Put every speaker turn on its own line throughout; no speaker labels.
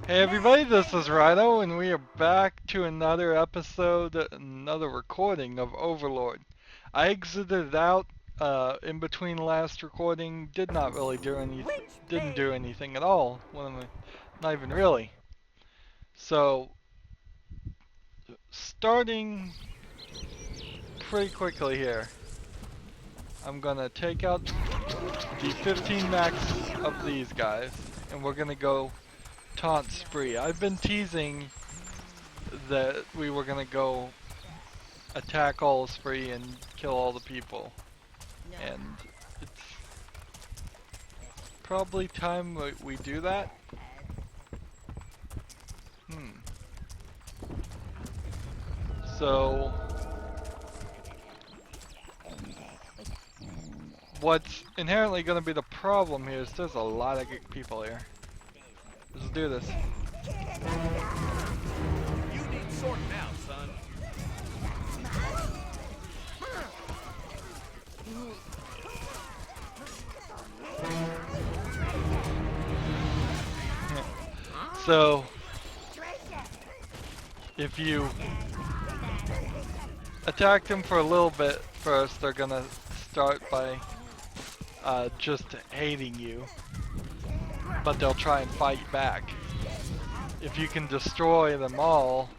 Hey everybody, this is Rydo, and we are back to another episode, another recording of Overlord. I exited out in between last recording, didn't do anything at all. Not even really. So, starting pretty quickly here, I'm gonna take out the 15 max of these guys, and we're gonna go taunt spree. I've been teasing that we were gonna go attack all spree and kill all the people, and it's probably time we do that. So what's inherently going to be the problem here is there's a lot of people here. Let's do this.
You need sorting out, son.
So if you attack them for a little bit first, they're gonna start by just hating you, but they'll try and fight back. If you can destroy them all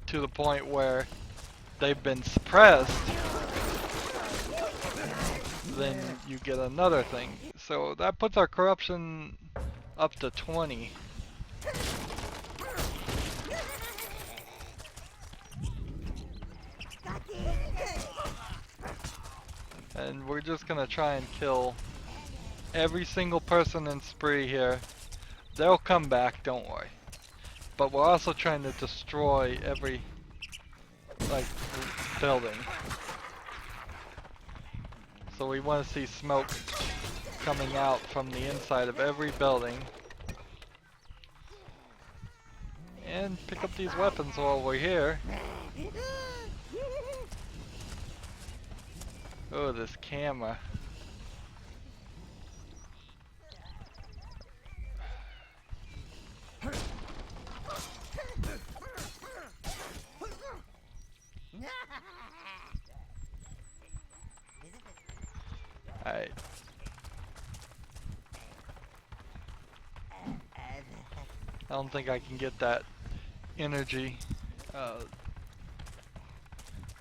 to the point where they've been suppressed, then you get another thing. So that puts our corruption up to 20. And we're just gonna try and kill every single person in spree here. They'll come back, don't worry. But we're also trying to destroy every building. So we want to see smoke coming out from the inside of every building. And pick up these weapons while we're here. Oh, this camera. Alright. I don't think I can get that energy.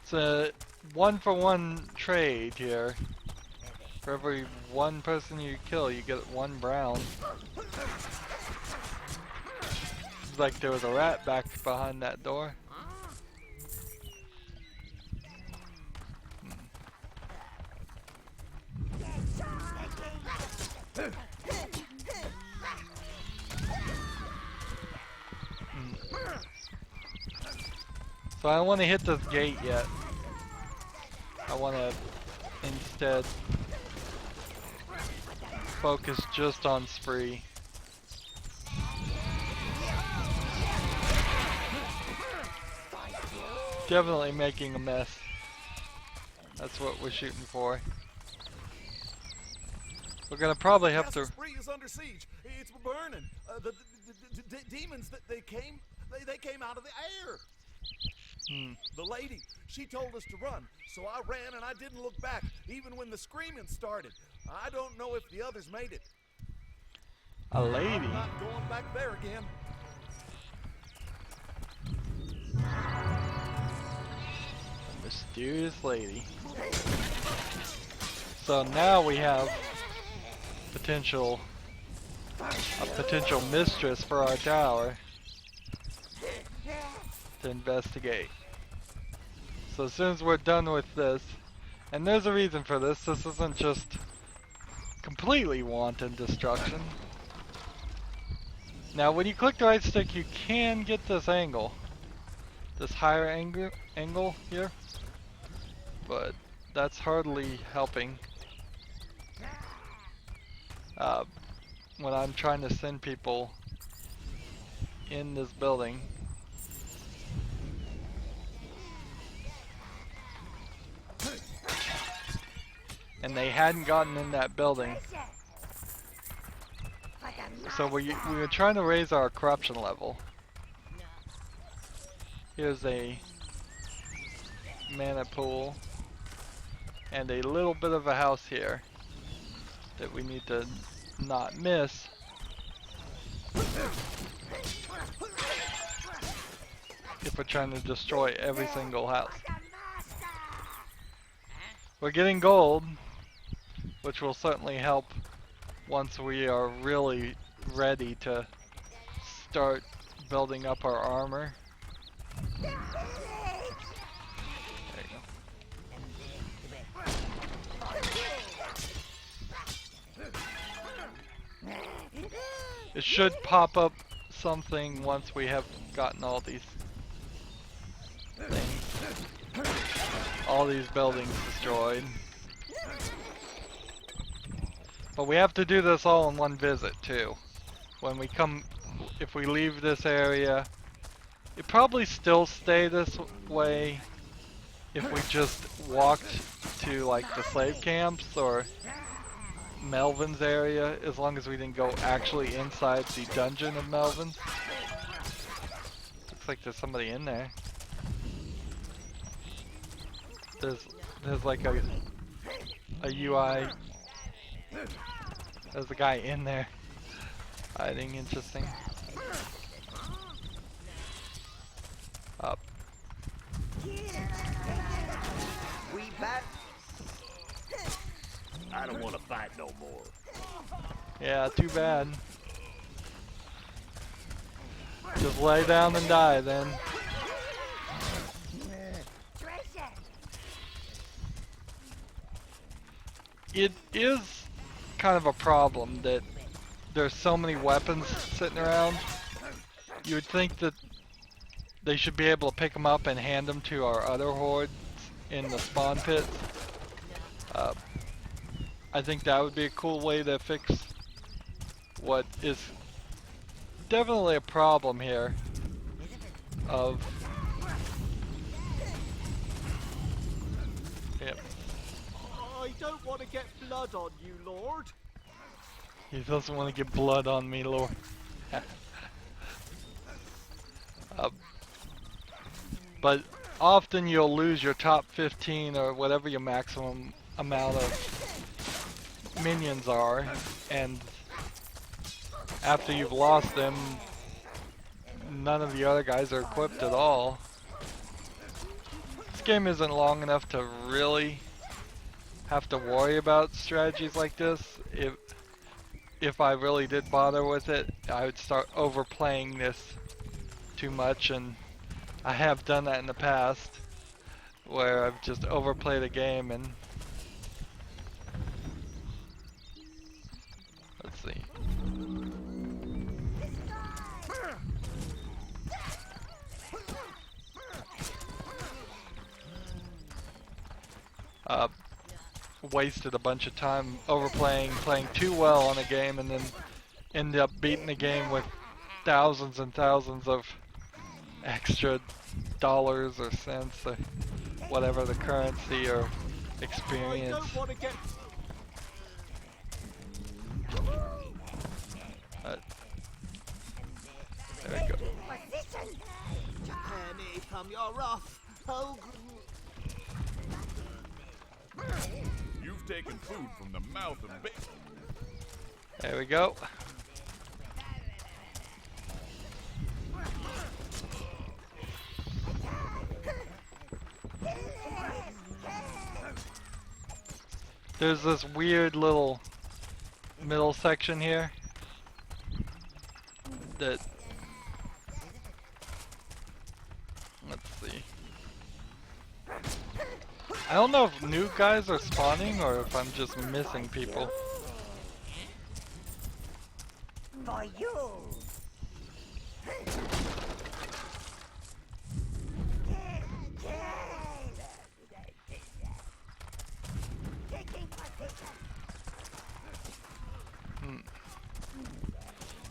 It's a 1-for-1 trade here. For every one person you kill, you get 1 brown. It's like there was a rat back behind that door. So I don't want to hit this gate yet. I want to instead focus just on spree. Definitely making a mess. That's what we're shooting for. We're gonna probably have to.
Spree is under siege. It's burning. The demons that they came out of the air. The lady, she told us to run, so I ran and I didn't look back, even when the screaming started. I don't know if the others made it.
A lady?
I'm not going back there again.
A mysterious lady. So now we have a potential mistress for our tower to investigate. So as soon as we're done with this, and there's a reason for this, this isn't just completely wanton destruction. Now when you click the right stick, you can get this angle, this higher angle here, but that's hardly helping when I'm trying to send people in this building. and they hadn't gotten in that building. So we were trying to raise our corruption level. Here's a mana pool and a little bit of a house here that we need to not miss. If we're trying to destroy every single house. We're getting gold, which will certainly help once we are really ready to start building up our armor. There you go. It should pop up something once we have gotten all these things, all these buildings destroyed. But we have to do this all in one visit too. When we come, if we leave this area, it probably still stay this way if we just walked to like the slave camps or Melvin's area, as long as we didn't go actually inside the dungeon of Melvin's. Looks like there's somebody in there. There's like a UI. There's a guy in there hiding. Interesting. Up.
We back? I don't want to fight no more.
Yeah, too bad. Just lay down and die then. It is kind of a problem that there's so many weapons sitting around. You would think that they should be able to pick them up and hand them to our other hordes in the spawn pits. I think that would be a cool way to fix what is definitely a problem here of... Yep.
I don't want to get blood on you, Lord.
He doesn't want to get blood on me, Lord. But often you'll lose your top 15 or whatever your maximum amount of minions are, and after you've lost them, none of the other guys are equipped at all. This game isn't long enough to really have to worry about strategies like this. If I really did bother with it, I would start overplaying this too much, and I have done that in the past where I've just overplayed a game. And let's see. Wasted a bunch of time overplaying, playing too well on a game, and then ended up beating the game with thousands and thousands of extra dollars or cents or whatever the currency or experience. There we go.
You've taken food from the mouth of bacon.
There we go. There's this weird little middle section here that, let's see. I don't know if new guys are spawning or if I'm just missing people.
For you.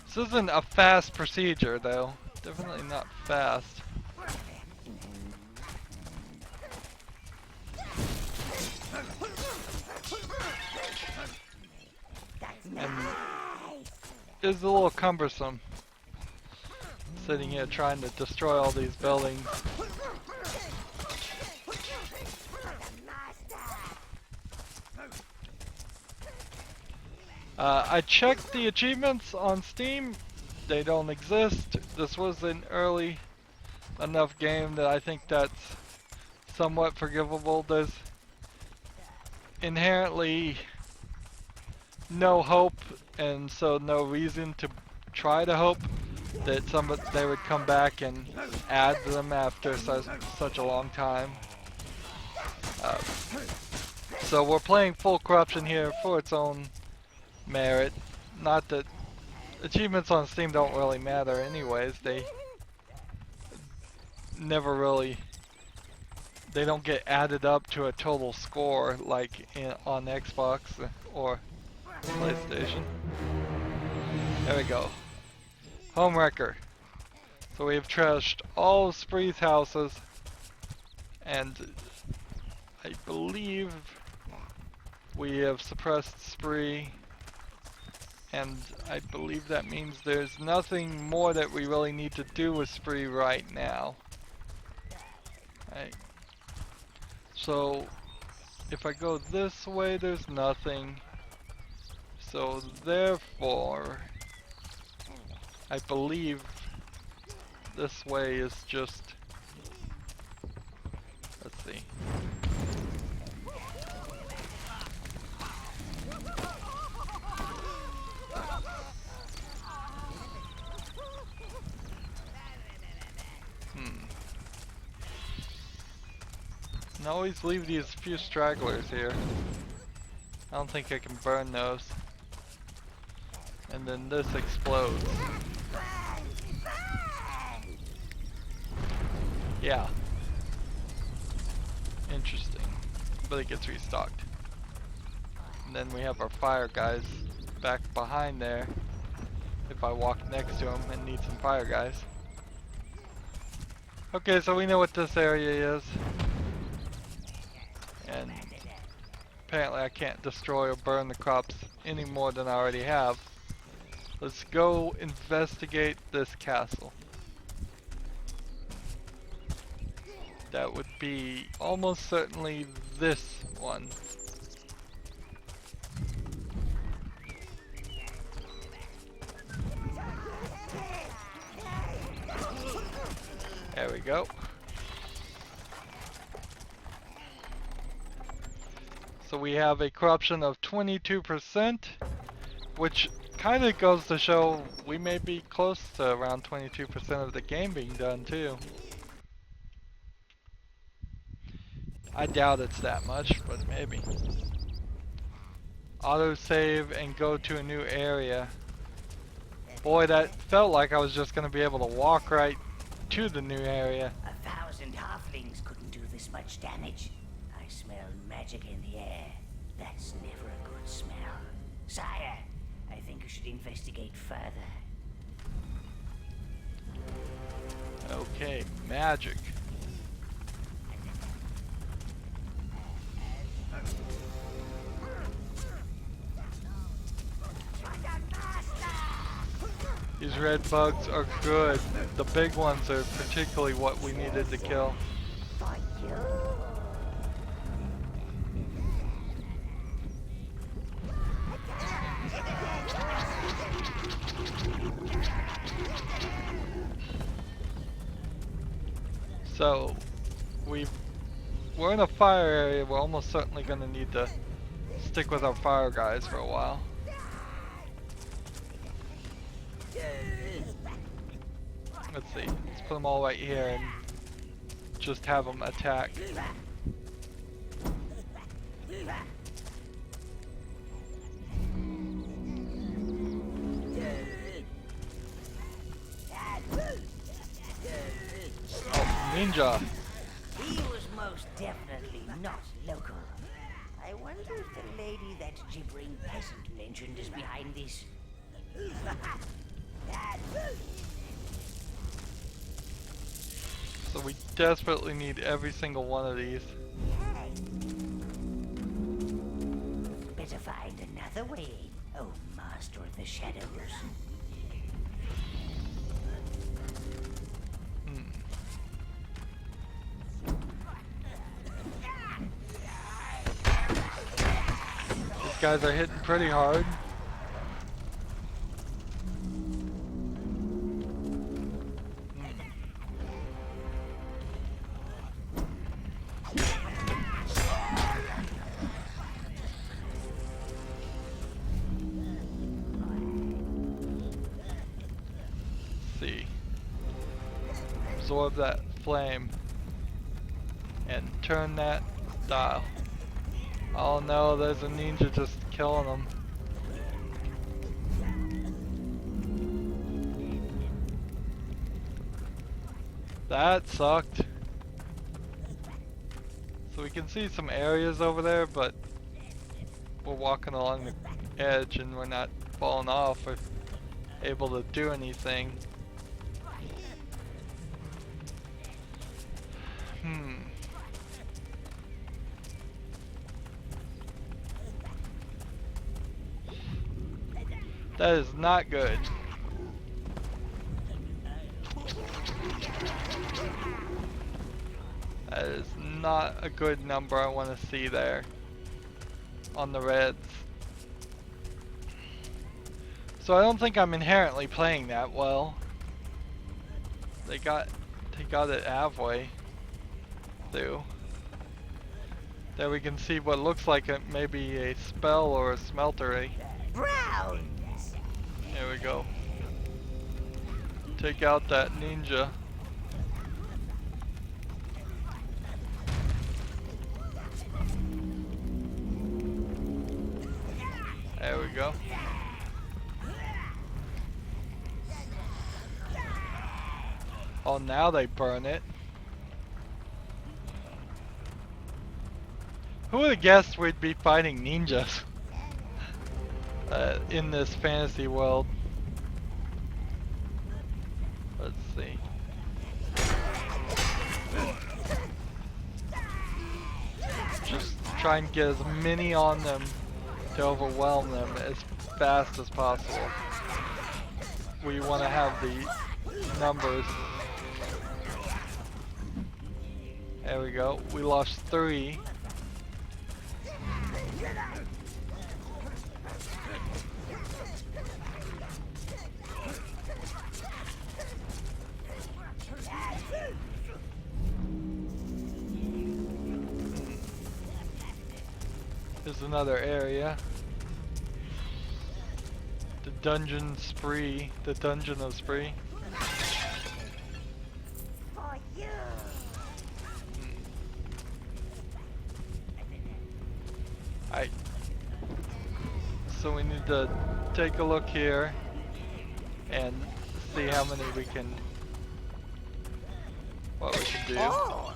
This isn't a fast procedure though. Definitely not fast. and it's a little cumbersome sitting here trying to destroy all these buildings. I checked the achievements on Steam. They don't exist. This was an early enough game that I think that's somewhat forgivable. There's inherently no hope, and so no reason to try to hope that they would come back and add them after such a long time. So we're playing full corruption here for its own merit. Not that achievements on Steam don't really matter anyways. They never really, they don't get added up to a total score like on Xbox or PlayStation. There we go. Homewrecker. So we have trashed all of Spree's houses, and I believe we have suppressed Spree, and I believe that means there's nothing more that we really need to do with Spree right now. Right. So if I go this way, there's nothing. So therefore, I believe this way is just, let's see. And always leave these few stragglers here. I don't think I can burn those. And then this explodes. Yeah. Interesting. But it gets restocked. And then we have our fire guys back behind there. If I walk next to them and need some fire guys. Okay, so we know what this area is. And apparently I can't destroy or burn the crops any more than I already have. Let's go investigate this castle. That would be almost certainly this one. There we go. So we have a corruption of 22%, which kind of goes to show we may be close to around 22% of the game being done too. I doubt it's that much, but maybe. Autosave and go to a new area. Boy, that felt like I was just going to be able to walk right to the new area.
1,000 halflings couldn't do this much damage. I smell magic in the air. That's never a good smell. Sire, I think you should investigate further.
Okay, magic. These red bugs are good. The big ones are particularly what we needed to kill.
For you.
So, we're in a fire area. We're almost certainly going to need to stick with our fire guys for a while. Let's see. Let's put them all right here and just have them attack. Oh, ninja.
He was most definitely not local. I wonder if the lady that gibbering peasant mentioned is behind this.
So we desperately need every single one of these.
Better find another way. Oh, master of the shadows.
These guys are hitting pretty hard. See. Absorb that flame and turn that dial. Oh no, there's a ninja just killing them. That sucked. So we can see some areas over there, but we're walking along the edge and we're not falling off or able to do anything. That is not good. That is not a good number I want to see there on the reds. So I don't think I'm inherently playing that well. They got it halfway through. There we can see what looks like maybe a spell or a smeltery.
Browns!
There we go. Take out that ninja. There we go. Oh, now they burn it. Who would have guessed we'd be fighting ninjas in this fantasy world? Let's see. Just try and get as many on them to overwhelm them as fast as possible. We want to have the numbers. There we go. We lost 3. There's another area. The dungeon spree. The dungeon of spree.
For you!
Alright. So we need to take a look here and see how many we can, what we can do.
Oh.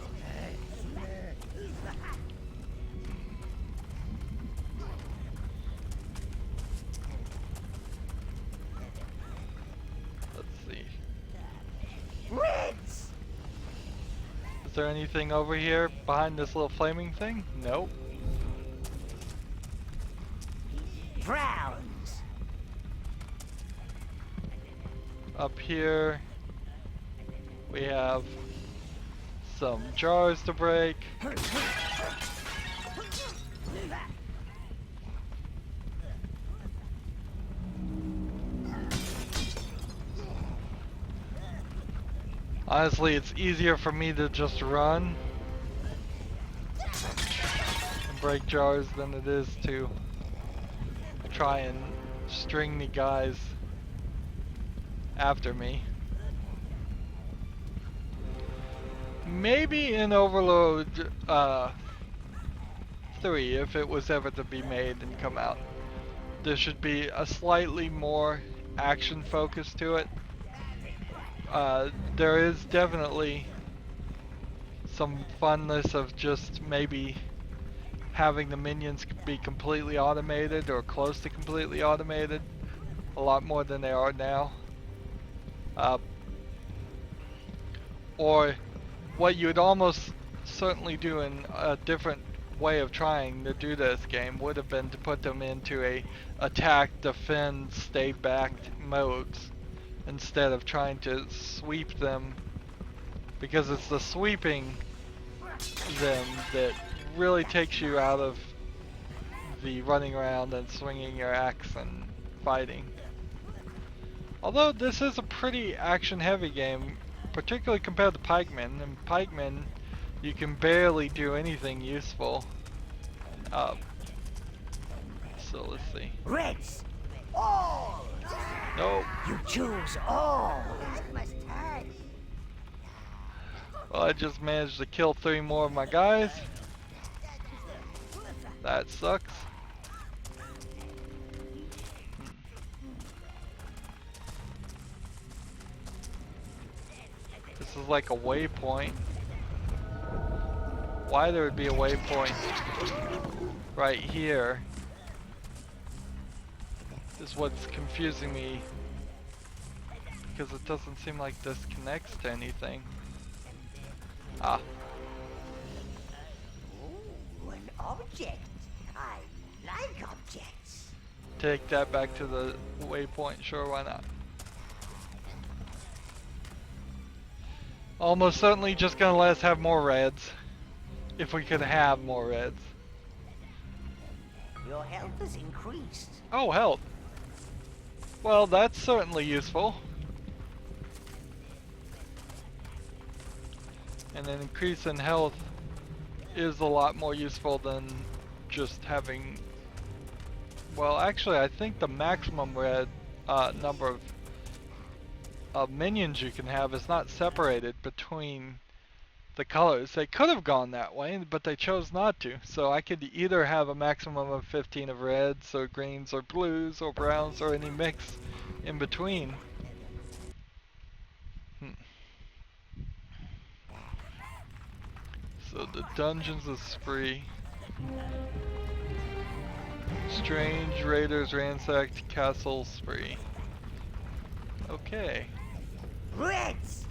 Let's see.
Reds!
Is there anything over here behind this little flaming thing? Nope.
Browns!
Up here we have some jars to break. Honestly, it's easier for me to just run and break jars than it is to try and string the guys after me. Maybe in Overlord 3, if it was ever to be made and come out, there should be a slightly more action focus to it. There is definitely some funness of just maybe having the minions be completely automated or close to completely automated, a lot more than they are now. Or what you would almost certainly do in a different way of trying to do this game would have been to put them into a attack, defend, stay backed modes instead of trying to sweep them, because it's the sweeping them that really takes you out of the running around and swinging your axe and fighting. Although this is a pretty action heavy game, particularly compared to Pikemen. In Pikemen, you can barely do anything useful. So let's see.
Reds! All!
Nope.
You choose all!
Well, I just managed to kill 3 more of my guys. That sucks. This is like a waypoint. Why there would be a waypoint right here is what's confusing me, because it doesn't seem like this connects to anything. Ah.
Ooh, an object. I like objects.
Take that back to the waypoint, sure, why not? Almost certainly just gonna let us have more reds. If we could have more reds.
Your health is increased.
Oh, health. Well, that's certainly useful. And an increase in health is a lot more useful than just having... Well, actually, I think the maximum red number of minions you can have is not separated between the colors. They could have gone that way, but they chose not to. So I could either have a maximum of 15 of reds, or greens, or blues, or browns, or any mix in between. So the dungeons is free. Strange raiders ransacked castles free. Okay.
Reds!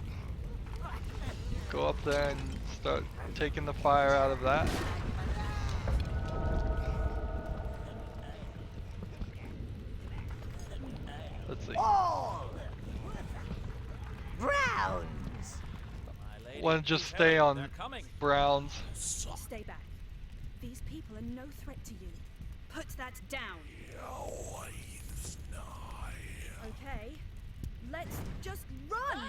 Go up there and start taking the fire out of that. Let's see.
All! Browns!
Want to just stay on browns.
Stay back. These people are no threat to you. Put that down. Okay, let's just run!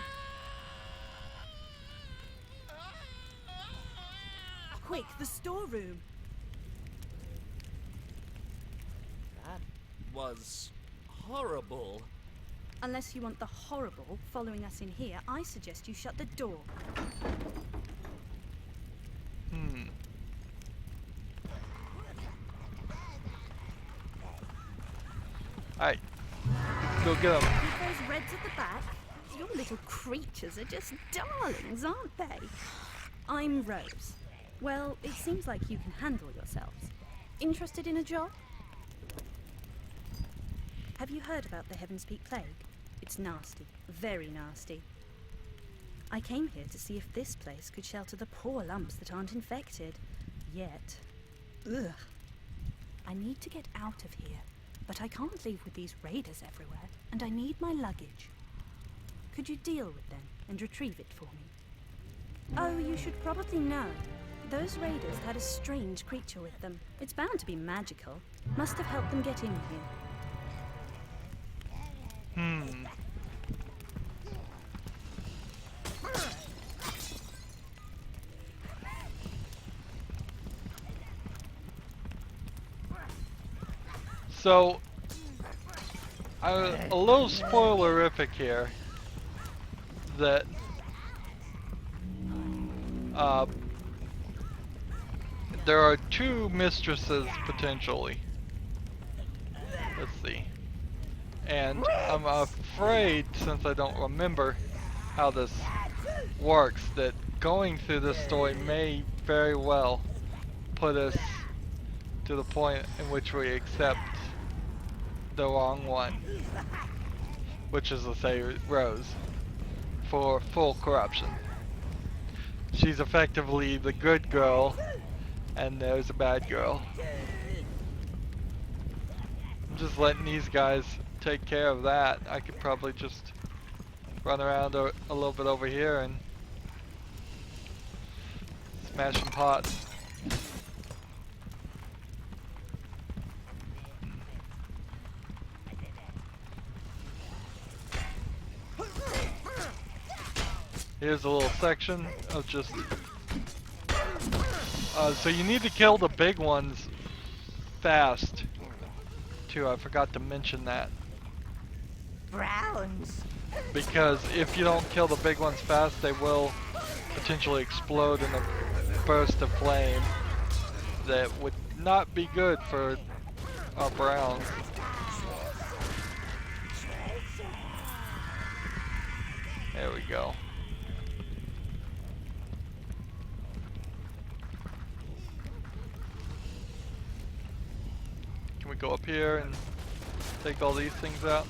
Quick, the storeroom.
That was horrible.
Unless you want the horrible following us in here, I suggest you shut the door.
Alright. Go get them.
With those reds at the back, your little creatures are just darlings, aren't they? I'm Rose. Well, it seems like you can handle yourselves. Interested in a job? Have you heard about the Heaven's Peak Plague? It's nasty, very nasty. I came here to see if this place could shelter the poor lumps that aren't infected. Yet. Ugh. I need to get out of here, but I can't leave with these raiders everywhere, and I need my luggage. Could you deal with them and retrieve it for me? Oh, you should probably know. Those raiders had a strange creature with them. It's bound to be magical. Must have helped them get in here.
So, a little spoilerific here, that there are 2 mistresses potentially. Let's see. And I'm afraid, since I don't remember how this works, that going through this story may very well put us to the point in which we accept the wrong one, which is to say Rose, for full corruption. She's effectively the good girl, And there's a bad girl. I'm just letting these guys take care of that. I could probably just run around a little bit over here and smash some pots. Here's a little section of just... so you need to kill the big ones fast, too. I forgot to mention that.
Browns.
Because if you don't kill the big ones fast, they will potentially explode in a burst of flame that would not be good for our browns. There we go. Can we go up here and take all these things out?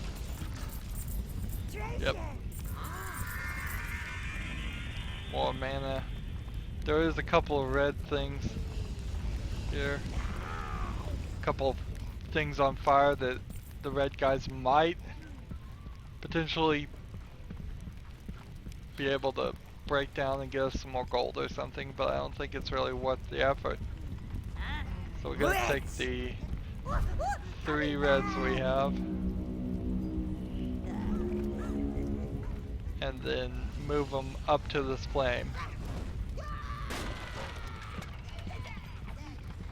Yep. More mana. There is a couple of red things here. A couple of things on fire that the red guys might potentially be able to break down and get us some more gold or something, but I don't think it's really worth the effort. So we're gonna take the 3 reds we have and then move them up to this flame.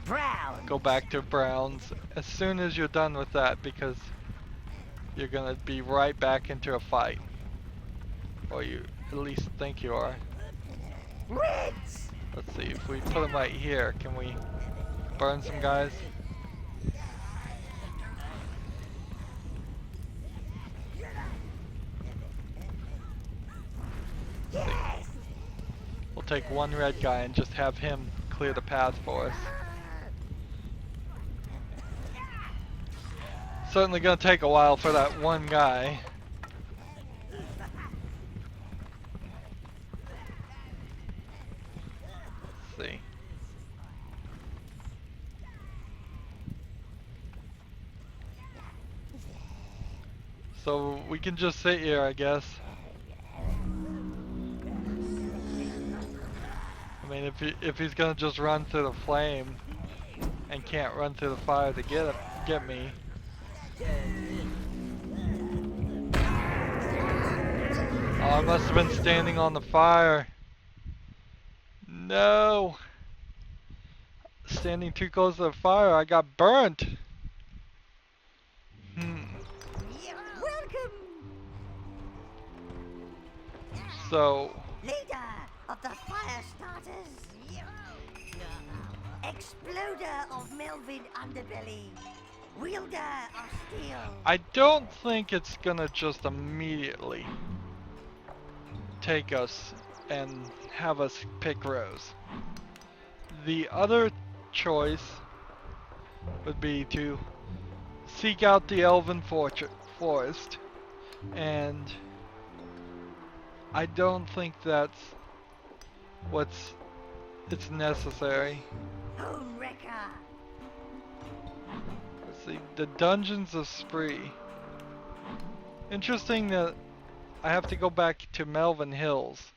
Brown.
Go back to browns as soon as you're done with that, because you're gonna be right back into a fight. Or you at least think you are.
Reds.
Let's see, if we put them right here, can we burn some guys?
Yes.
We'll take one red guy and just have him clear the path for us. Certainly gonna take a while for that one guy. Let's see. So we can just sit here, I guess. I mean, if he's gonna just run through the flame and can't run through the fire to get me. Oh, I must have been standing on the fire. No. Standing too close to the fire, I got burnt.
Welcome.
So,
Leader of the fire starters. Exploder of Melvin Underbelly. Wielder of steel.
I don't think it's gonna just immediately take us and have us pick Rose. The other choice would be to seek out the Elven Forest, and I don't think that's it's necessary.
Home wrecker.
Let's see, the Dungeons of Spree. Interesting that I have to go back to Melvin Hills.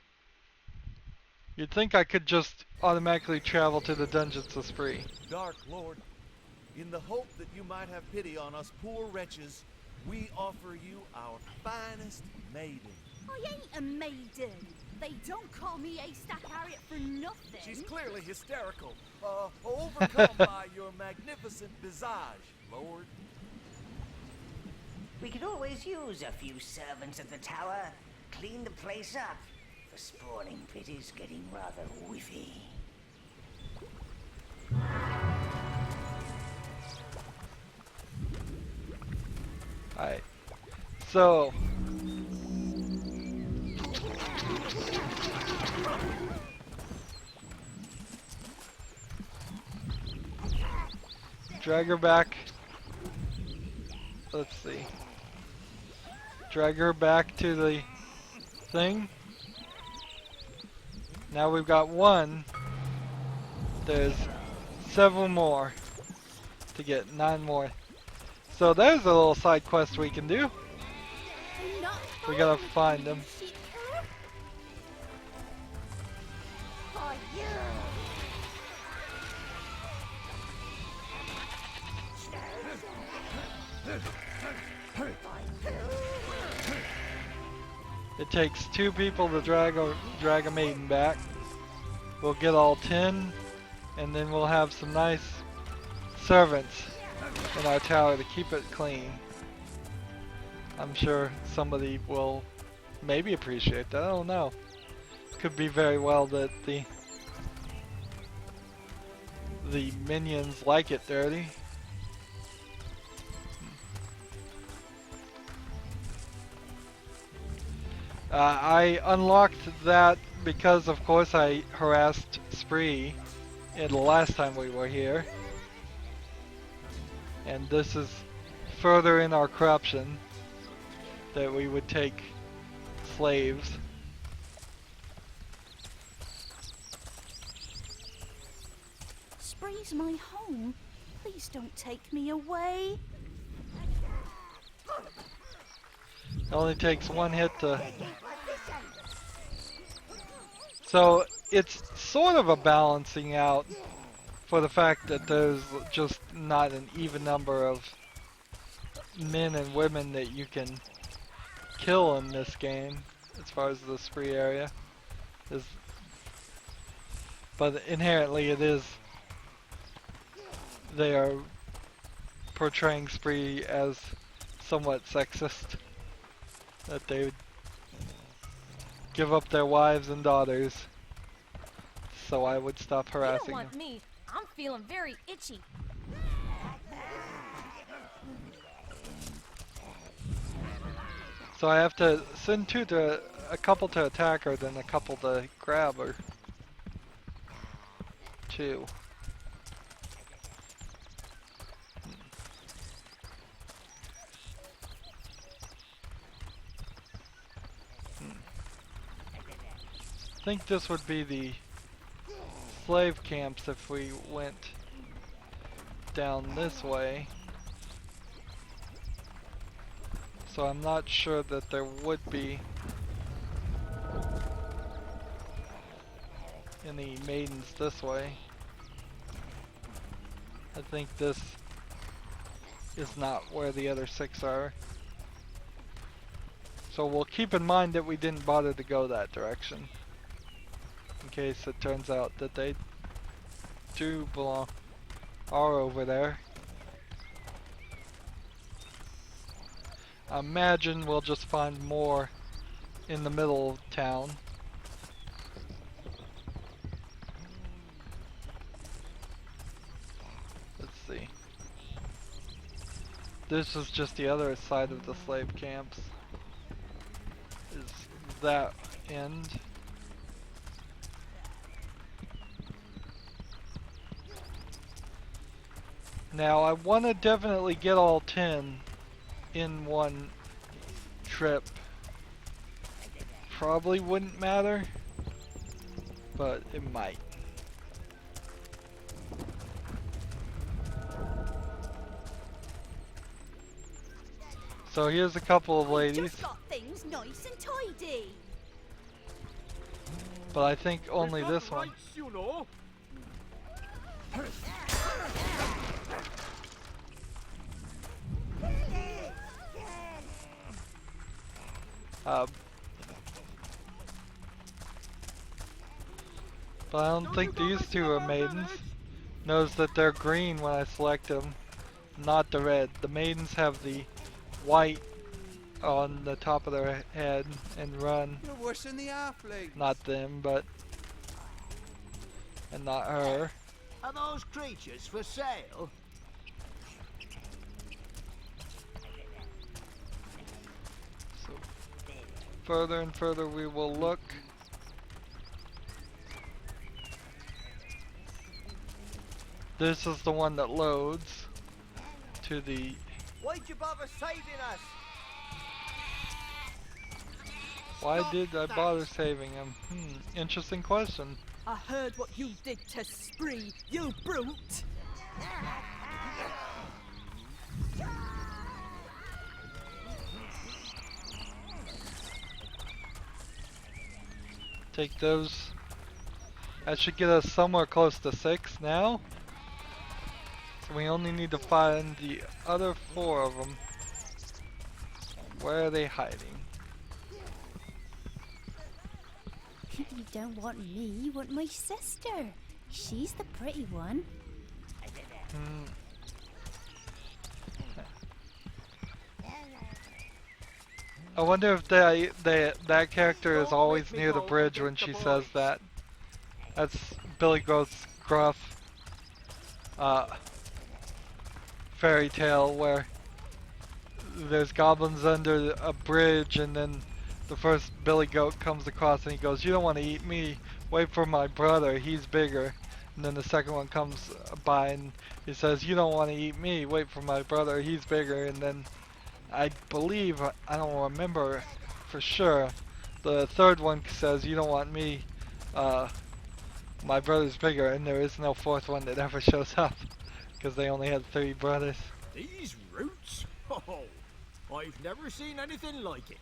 You'd think I could just automatically travel to the Dungeons of Spree.
Dark Lord, in the hope that you might have pity on us poor wretches, we offer you our finest maiden.
I ain't a maiden. They don't call me A-Stack Harriet for nothing.
She's clearly hysterical, overcome by your magnificent visage, Lord.
We could always use a few servants at the tower. Clean the place up. The spawning pit is getting rather whiffy.
Alright. So drag her back. Let's see. Drag her back to the thing. Now we've got one. There's several more to get 9 more. So there's a little side quest we can do.
I'm not
We gotta
following
find
you,
them.
sheep killer. For you.
It takes 2 people to drag a maiden back. We'll get all 10, and then we'll have some nice servants in our tower to keep it clean. I'm sure somebody will maybe appreciate that. I don't know. Could be very well that the minions like it dirty. I unlocked that because, of course, I harassed Spree the last time we were here. And this is further in our corruption that we would take slaves.
Spree's my home. Please don't take me away.
It only takes 1 hit to... So it's sort of a balancing out for the fact that there's just not an even number of men and women that you can kill in this game as far as the Spree area is. But inherently it is, they are portraying Spree as somewhat sexist, that they would give up their wives and daughters, so I would stop
You
harassing
don't want
them.
me. I'm feeling very itchy.
So I have to send a couple to attack her, then a couple to grab her. 2. I think this would be the slave camps if we went down this way. So I'm not sure that there would be any maidens this way. I think this is not where the other 6 are. So we'll keep in mind that we didn't bother to go that direction, in case it turns out that they are over there. I imagine we'll just find more in the middle of town. Let's see. This is just the other side of the slave camps. Is that end? Now I want to definitely get all 10 in one trip. Probably wouldn't matter, but it might. So here's a couple of ladies,
Just got things nice and tidy.
but I think only this one.
You know.
But I don't think these 2 are maidens. Notice that they're green when I select them, not the red. The maidens have the white on the top of their head and run.
You're worse than the halfling.
Not them, but... and not her.
Are those creatures for sale?
So further and further we will look. This is the one that loads to the...
Why'd you bother saving us?
Why did I bother saving him? Interesting question.
I heard what you did to Spree, you brute.
Take those. That should get us somewhere close to 6 now. So we only need to find the other 4 of them. Where are they hiding?
You don't want me, you want my sister. She's the pretty one.
I wonder if that character is always near the bridge when she says that. That's Billy Goat's gruff fairy tale where there's goblins under a bridge, and then the first Billy Goat comes across and he goes, "You don't want to eat me, wait for my brother, he's bigger." And then the second one comes by and he says, "You don't want to eat me, wait for my brother, he's bigger." And then I believe, I don't remember for sure, the third one says, "You don't want me, my brother's bigger," and there is no fourth one that ever shows up because they only had 3 brothers.
These roots? Oh, I've never seen anything like it.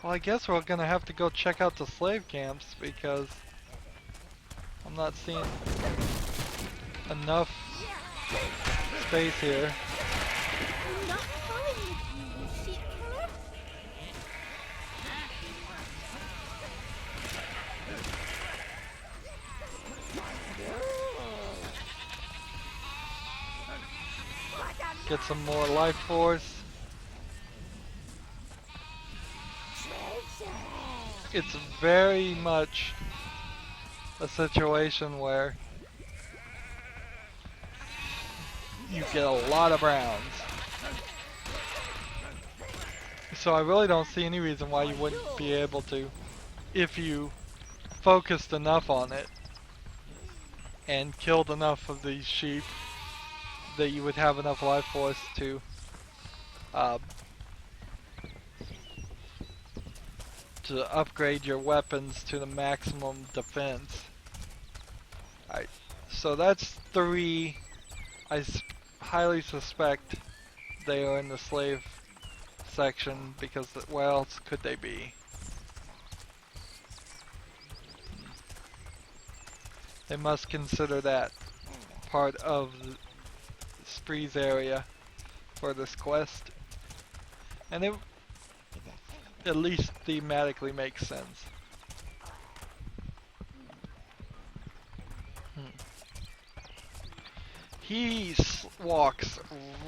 Well, I guess we're gonna have to go check out the slave camps because I'm not seeing enough space here.
I'm not following you, sheep killer.
Get some more life force. It's very much a situation where you get a lot of browns. So I really don't see any reason why you wouldn't be able to, if you focused enough on it and killed enough of these sheep, that you would have enough life force to upgrade your weapons to the maximum defense. Alright, so that's 3. I highly suspect they are in the slave section because where else could they be? They must consider that part of the Spree's area for this quest. And it at least thematically makes sense. He walks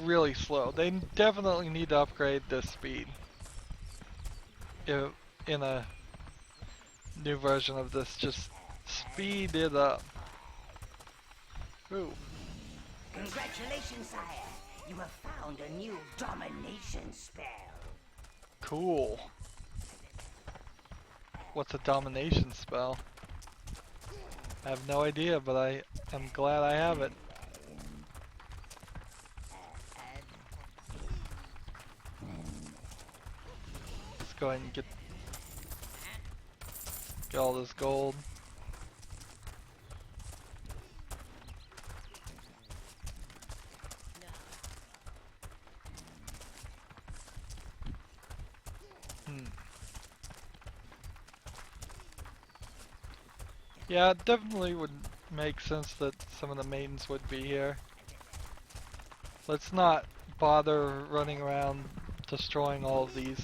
really slow. They definitely need to upgrade this speed in a new version of this. Just speed it up. Ooh.
Congratulations, sire. You have found a new domination spell.
Cool. What's a domination spell? I have no idea, but I am glad I have it. Let's go ahead and get all this gold. Yeah, it definitely would make sense that some of the maidens would be here. Let's not bother running around destroying all of these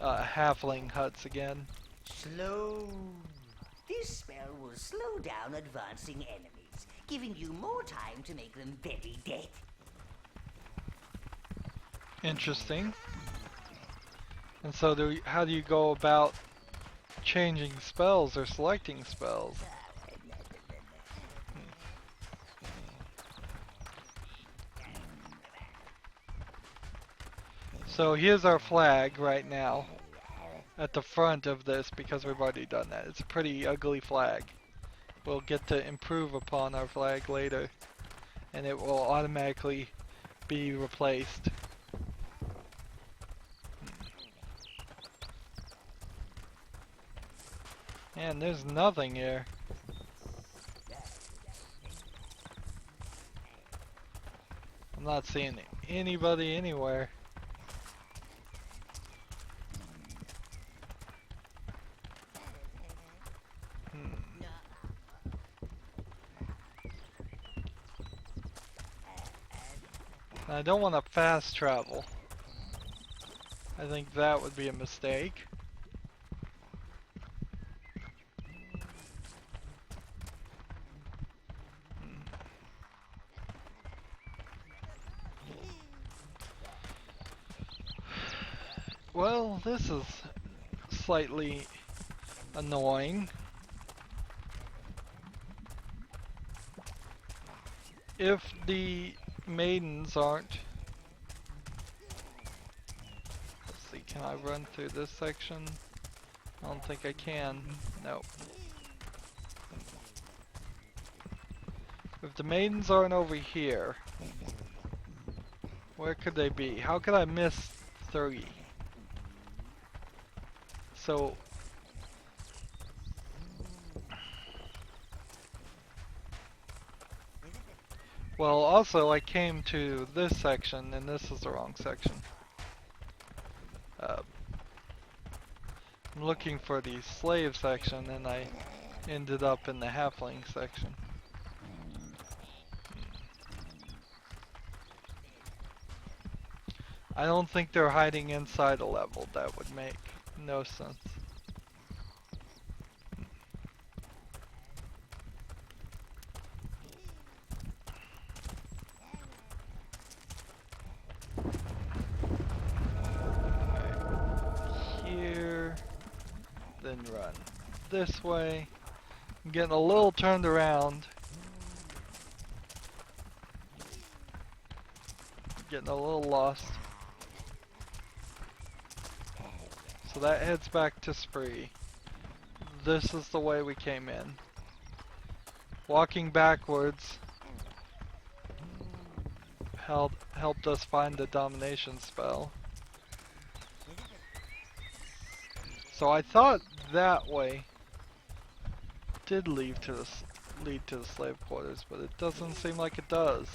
halfling huts again.
Slow. This spell will slow down advancing enemies, giving you more time to make them very dead.
Interesting. And so how do you go about changing spells or selecting spells? So here's our flag right now at the front of this because we've already done that. It's a pretty ugly flag. We'll get to improve upon our flag later and it will automatically be replaced. And there's nothing here. I'm not seeing anybody anywhere. I don't want to fast travel. I think that would be a mistake. Well, this is slightly annoying. If the maidens aren't... Let's see, can I run through this section? I don't think I can. Nope. If the maidens aren't over here, where could they be? How could I miss 3? So... Well, also I came to this section, and this is the wrong section. I'm looking for the slave section, and I ended up in the halfling section. I don't think they're hiding inside a level. That would make no sense. Here, then run this way. I'm getting a little turned around. Getting a little lost. So that heads back to Spree. This is the way we came in. Walking backwards helped us find the domination spell. So I thought that way did lead to the slave quarters, but it doesn't seem like it does.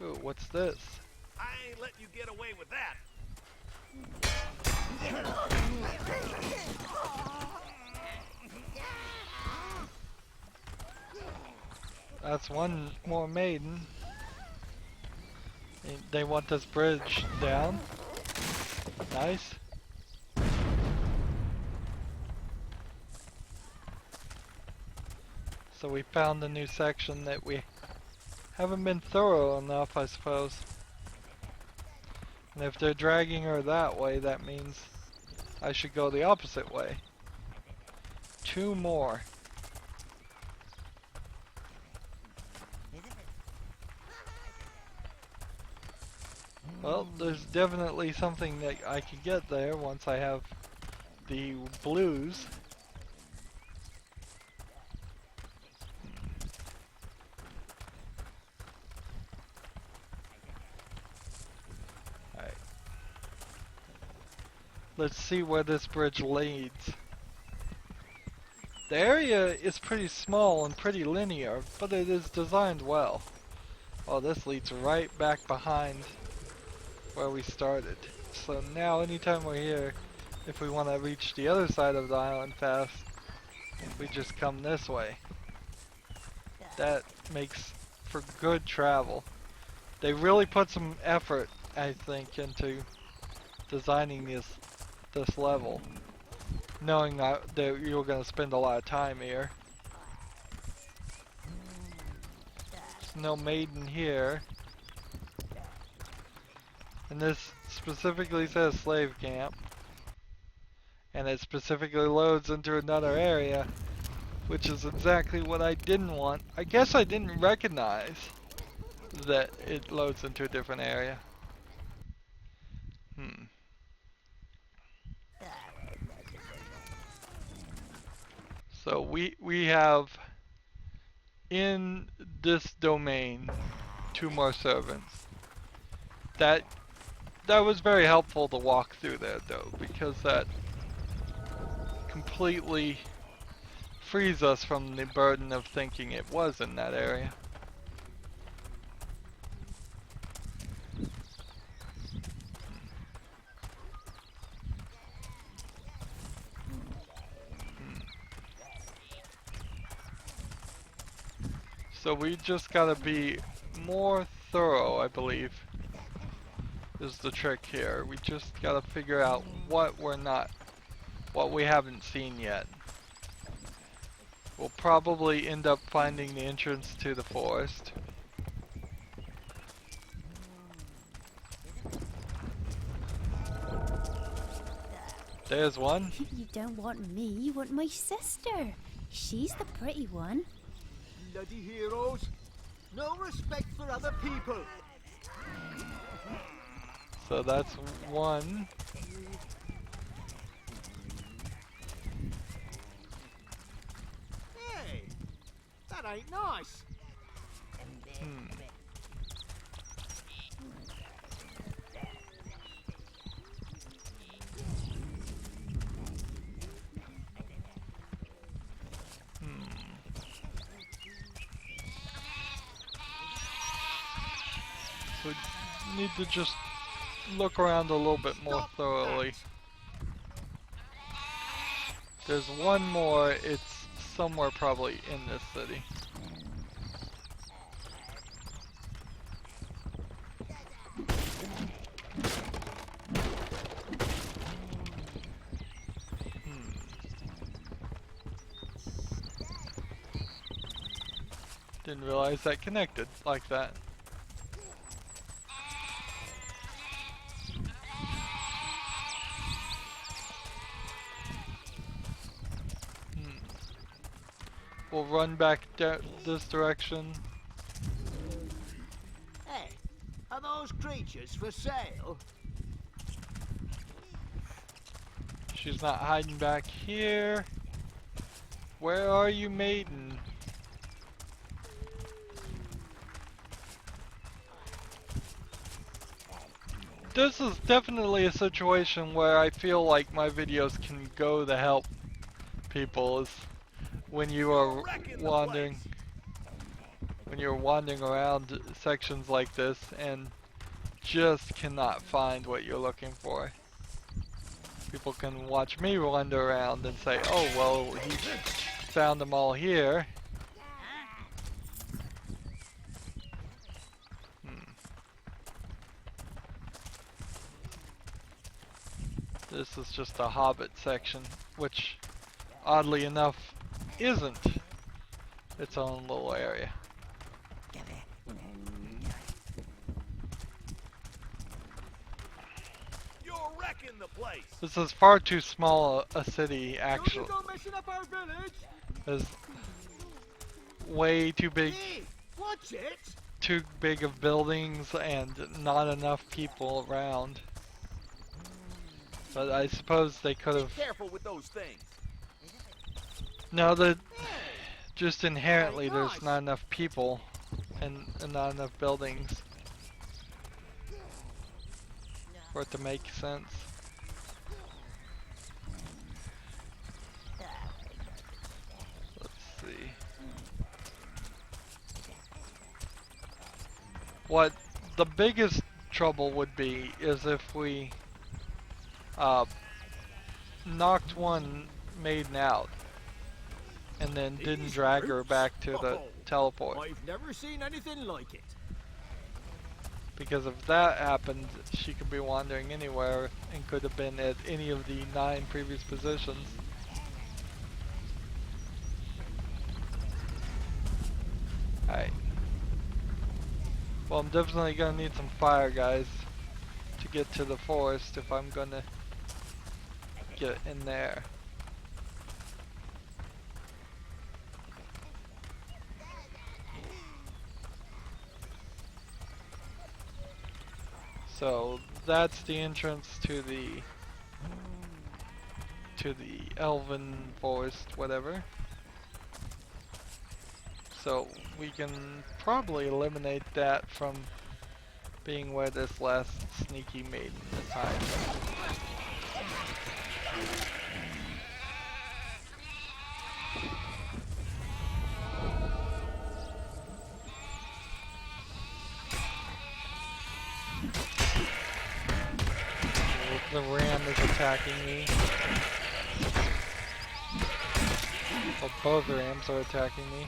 Ooh, what's this?
I ain't letting you get away with that.
That's one more maiden. They want this bridge down. Nice. So we found a new section that we haven't been thorough enough, I suppose. And if they're dragging her that way, that means I should go the opposite way. 2 more. Well, there's definitely something that I can get there once I have the blues. Alright. Let's see where this bridge leads. The area is pretty small and pretty linear, but it is designed well. Oh, this leads right back behind where we started. So now anytime we're here, if we want to reach the other side of the island fast, we just come this way. That makes for good travel. They really put some effort, I think, into designing this level, knowing that you're going to spend a lot of time here. There's no maiden here. And this specifically says slave camp. And it specifically loads into another area, which is exactly what I didn't want. I guess I didn't recognize that it loads into a different area. So we have in this domain 2 more servants. That that was very helpful to walk through there though, because that completely frees us from the burden of thinking it was in that area. So we just gotta be more thorough, I believe, is the trick here. We just gotta figure out what we haven't seen yet. We'll probably end up finding the entrance to the forest. There's one.
You don't want me, you want my sister. She's the pretty one.
Bloody heroes. No respect for other people.
So that's one.
Hey, that ain't nice.
So we need to just look around a little bit more thoroughly. There's one more, it's somewhere probably in this city. Didn't realize that connected like that. We'll run back this direction.
Hey, are those creatures for sale?
She's not hiding back here. Where are you, maiden? This is definitely a situation where I feel like my videos can go to help people, is when you are wandering around sections like this and just cannot find what you're looking for. People can watch me wander around and say, oh well, he found them all here. This is just a Hobbit section, which oddly enough isn't its own little area.
You're wrecking the place.
This is far too small a city, actually.
Don't you go messing up our village.
It's way too big,
Hey, watch it.
too big of buildings and not enough people around. But I suppose they could have.
Careful with those things.
No, just inherently there's not enough people and not enough buildings for it to make sense. Let's see. What the biggest trouble would be is if we knocked one maiden out and then didn't drag her back to the teleport.
I've never seen anything like it.
Because if that happened, she could be wandering anywhere and could have been at any of the 9 previous positions. Alright. Well, I'm definitely gonna need some fire, guys, to get to the forest if I'm gonna get in there. So that's the entrance to the elven forest, whatever. So we can probably eliminate that from being where this last sneaky maiden is hiding. The ram is attacking me. Well, both rams are attacking me.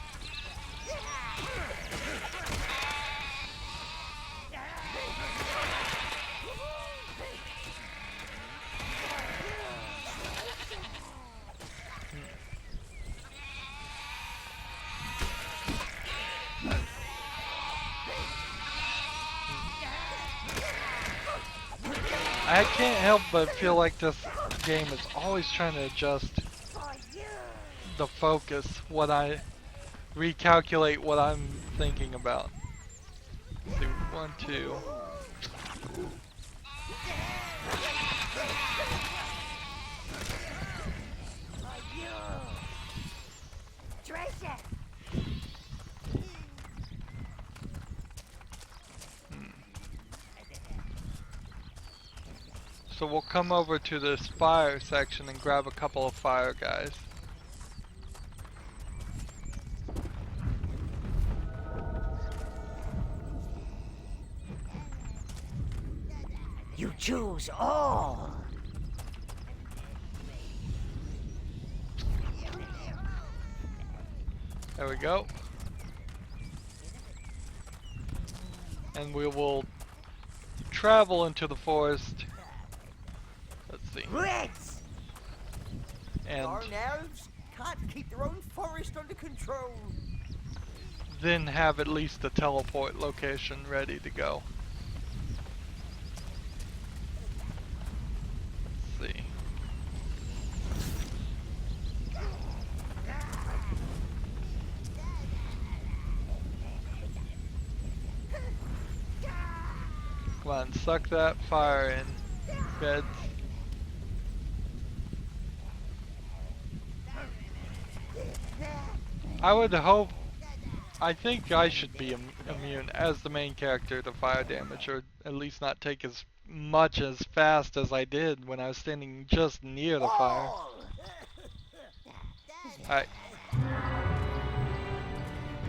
I can't help but feel like this game is always trying to adjust the focus, recalculate what I'm thinking about. Let's see, 1, 2. So we'll come over to this fire section and grab a couple of fire guys.
You choose all.
There we go. And we will travel into the forest. Let's see.
Reds!
And
Darn elves can't keep their own forest under control.
then have at least the teleport location ready to go. Let's see. Come on, suck that fire in, beds. I would hope, I think I should be immune as the main character to fire damage, or at least not take as much as fast as I did when I was standing just near the fire. Alright.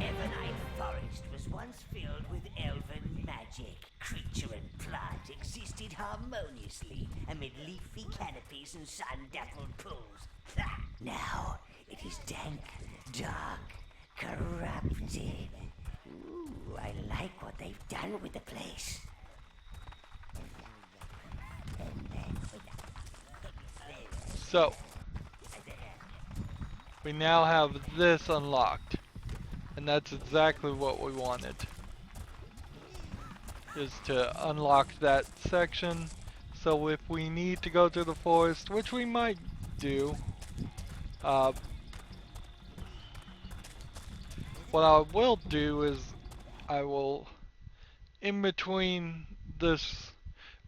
Ebonite Forest was once filled with elven magic. Creature and plant existed harmoniously amid leafy canopies and sun-dappled pools. Now it is dank, dark, corrupted. Ooh, I like what they've done with the place.
So, we now have this unlocked, and that's exactly what we wanted, is to unlock that section. So if we need to go to the forest, which we might do, what I will do is I will, in between this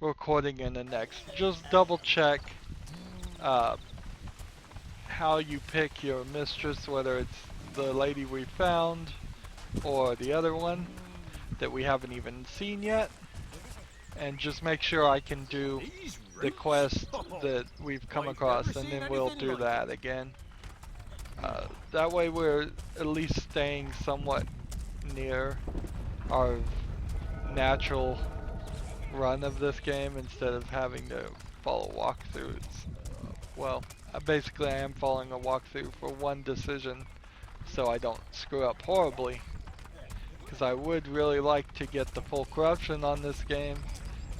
recording and the next, just double check how you pick your mistress, whether it's the lady we found or the other one that we haven't even seen yet, and just make sure I can do the quest that we've come across, and then we'll do that again. That way we're at least staying somewhat near our natural run of this game instead of having to follow walkthroughs. Well, basically I am following a walkthrough for one decision so I don't screw up horribly, because I would really like to get the full corruption on this game,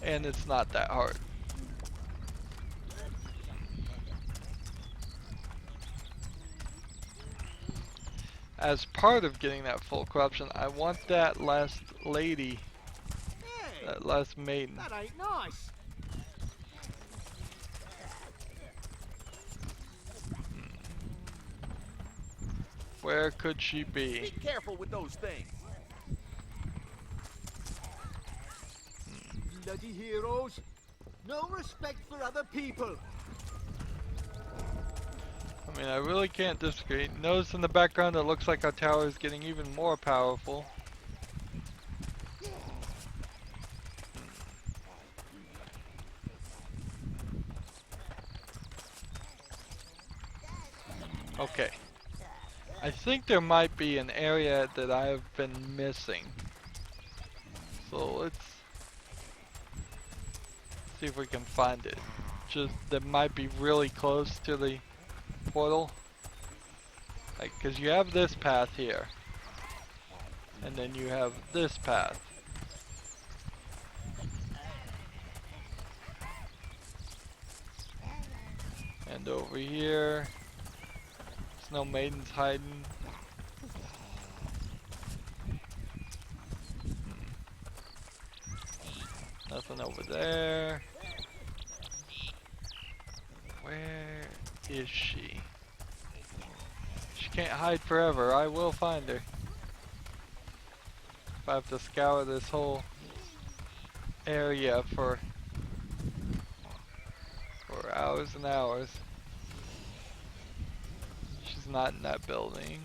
and it's not that hard. As part of getting that full corruption, I want that last lady,
Hey,
that last maiden.
that ain't nice.
Where could she be?
Be careful with those things.
Bloody heroes. No respect for other people.
I mean, I really can't disagree. Notice in the background it looks like our tower is getting even more powerful. Okay. I think there might be an area that I've been missing. So let's see if we can find it. Just that might be really close to the portal. Like, cause you have this path here. And then you have this path. And over here, there's no maidens hiding. Nothing over there. Where is she? She can't hide forever. I will find her. If I have to scour this whole area for hours and hours. She's not in that building.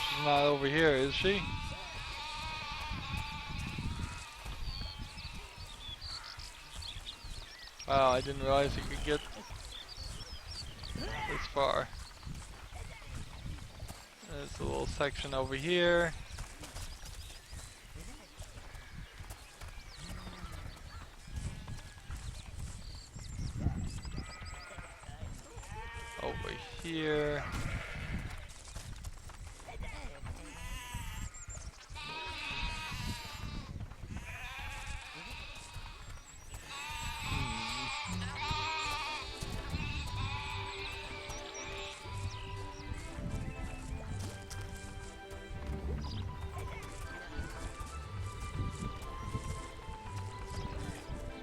She's not over here, is she? Wow, I didn't realize you could get this far. There's a little section over here. Over here.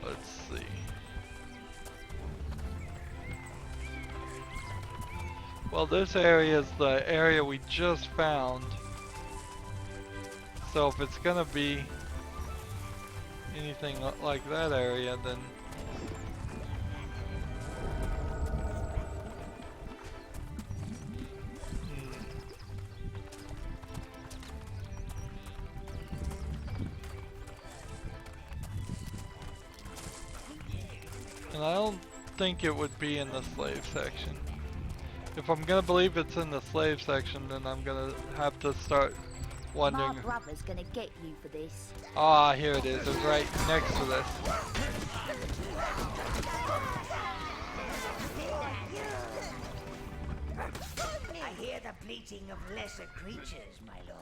Let's see. Well, this area is the area we just found. So if it's gonna be anything like that area, then and I don't think it would be in the slave section. If I'm gonna believe it's in the slave section, then I'm gonna have to start wondering.
My brother's gonna get you for this.
Ah, here it is. It's right next to this.
I hear the bleating of lesser creatures, my lord.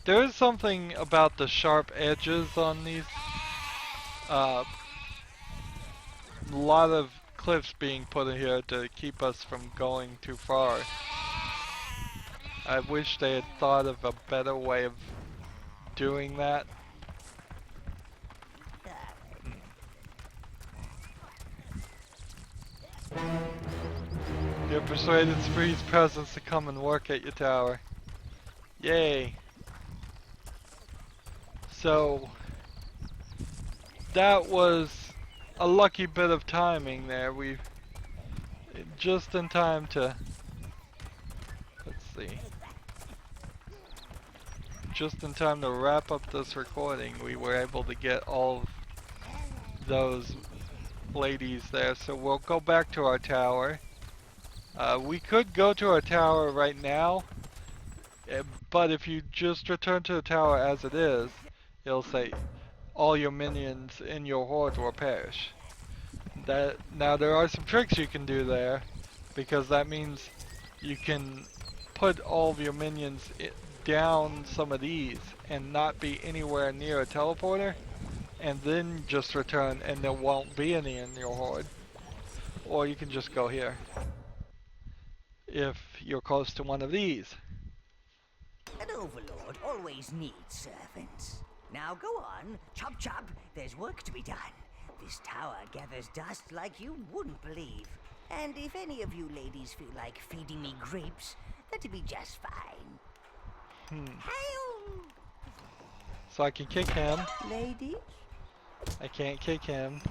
There is something about the sharp edges on these. A lot of cliffs being put in here to keep us from going too far. I wish they had thought of a better way of doing that. You persuaded Spree's presence to come and work at your tower. Yay. So, that was a lucky bit of timing there. We just in time to, let's see, just in time to wrap up this recording. We were able to get all of those ladies there. So we'll go back to our tower. We could go to our tower right now, but if you just return to the tower as it is, it'll say all your minions in your horde will perish. Now there are some tricks you can do there, because that means you can put all of your minions down some of these and not be anywhere near a teleporter, and then just return and there won't be any in your horde. Or you can just go here if you're close to one of these.
An overlord always needs servants. Now go on, chop chop, there's work to be done. This tower gathers dust like you wouldn't believe. And if any of you ladies feel like feeding me grapes, that'd be just fine. Hail!
So I can kick him.
Ladies?
I can't kick him.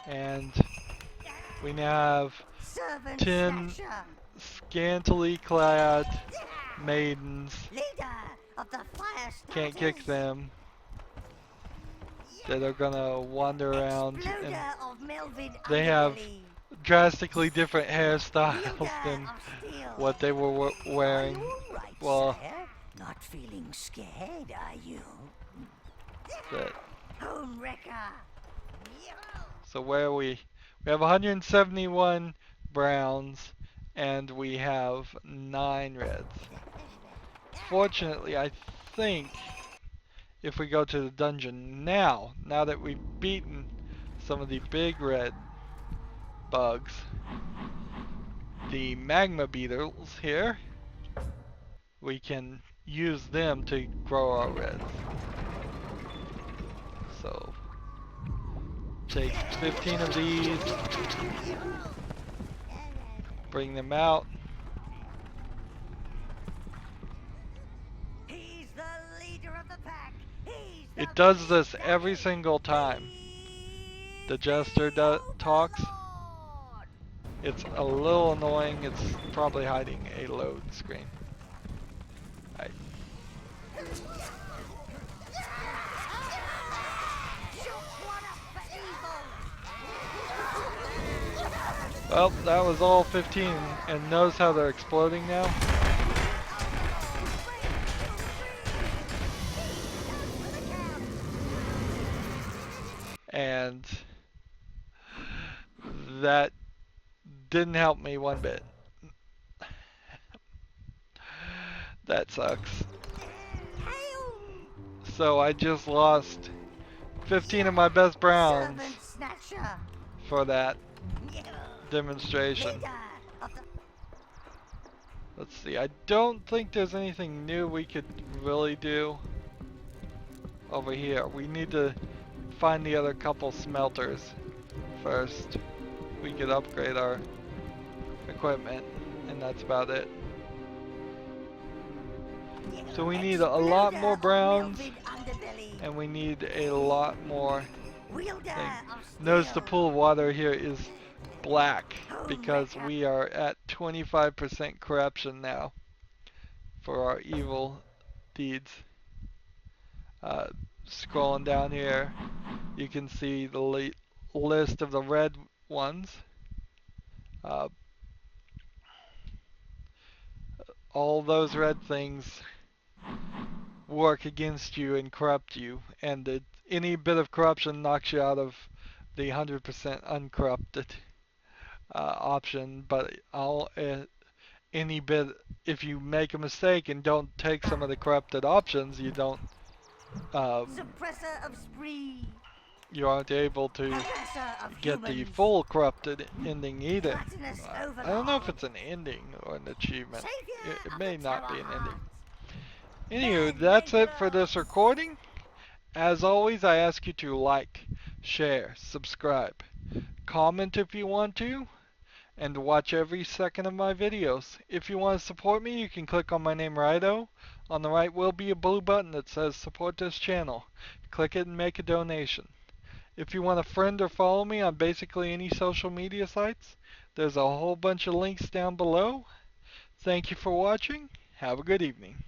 And we now have
Servant
10
snatcher!
scantily clad maidens.
Leader of the fire
Can't kick
starters!
them. That are gonna wander around, and
Exploder of Melvin
they have
underbelly!
drastically different hairstyles
Wielder
than
of steel!
what they were wearing.
Are you all right,
Well,
sire? Not feeling scared, are you?
but,
Home wrecker!
so where are we? We have 171 browns, and we have 9 reds. Fortunately, I think if we go to the dungeon now that we've beaten some of the big red bugs, the magma beetles here, we can use them to grow our reds. So take 15 of these, bring them out.
He's the leader of the pack! He's the
It does this
best
every
daddy!
single time the jester talks. It's a little annoying. It's probably hiding a load screen. Right. Well, that was all 15, and notice how they're exploding now? And that didn't help me one bit. That sucks. So I just lost 15 of my best browns
Servant snatcher!
for that demonstration.
Leader of the
Let's see, I don't think there's anything new we could really do over here. We need to find the other couple smelters first. We could upgrade our equipment, and that's about it. So we need a lot more browns, and we need a lot more things. Notice the pool of water here is black because we are at 25% corruption now for our evil deeds. Scrolling down here, you can see the list of the red ones. All those red things work against you and corrupt you, and any bit of corruption knocks you out of the 100% uncorrupted option. But any bit, if you make a mistake and don't take some of the corrupted options, you don't
suppressor of spree!
you aren't able to get the full corrupted ending either. I don't know if it's an ending or an achievement. It may not be an ending. Anywho, that's it for this recording. As always, I ask you to like, share, subscribe, comment if you want to, and watch every second of my videos. If you want to support me, you can click on my name, Rydo. On the right will be a blue button that says support this channel. Click it and make a donation. If you want to friend or follow me on basically any social media sites, there's a whole bunch of links down below. Thank you for watching. Have a good evening.